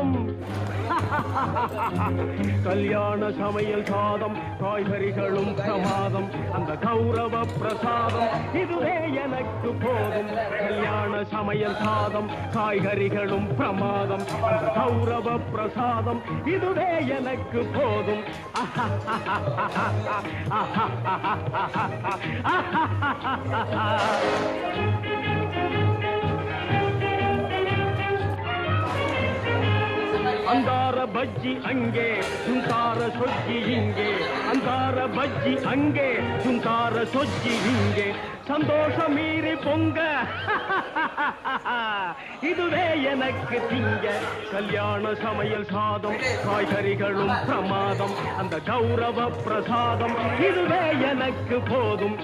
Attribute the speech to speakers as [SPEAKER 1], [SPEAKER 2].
[SPEAKER 1] சாதம் கல்யாண சமையல் சாதம் காய்கறிகளும் பிரமாதம் அந்த கௌரவ பிரசாதம் இதுவே எனக்கு போதும் கல்யாண சமையல் சாதம் காய்கறிகளும் பிரமாதம் அந்த கௌரவ பிரசாதம் இதுவே எனக்கு போதும் அந்தார பஜ்ஜி அங்கே சுந்தார சொஜ்ஜி இங்கே அந்தார பஜ்ஜி அங்கே சுந்தார சொஜ்ஜி இங்கே சந்தோஷம் மீறி பொங்க இதுவே எனக்கு திங்க கல்யாண சமையல் சாதம் காய்கறிகளும் பிரமாதம் அந்த கௌரவ பிரசாதம் இதுவே எனக்கு போதும்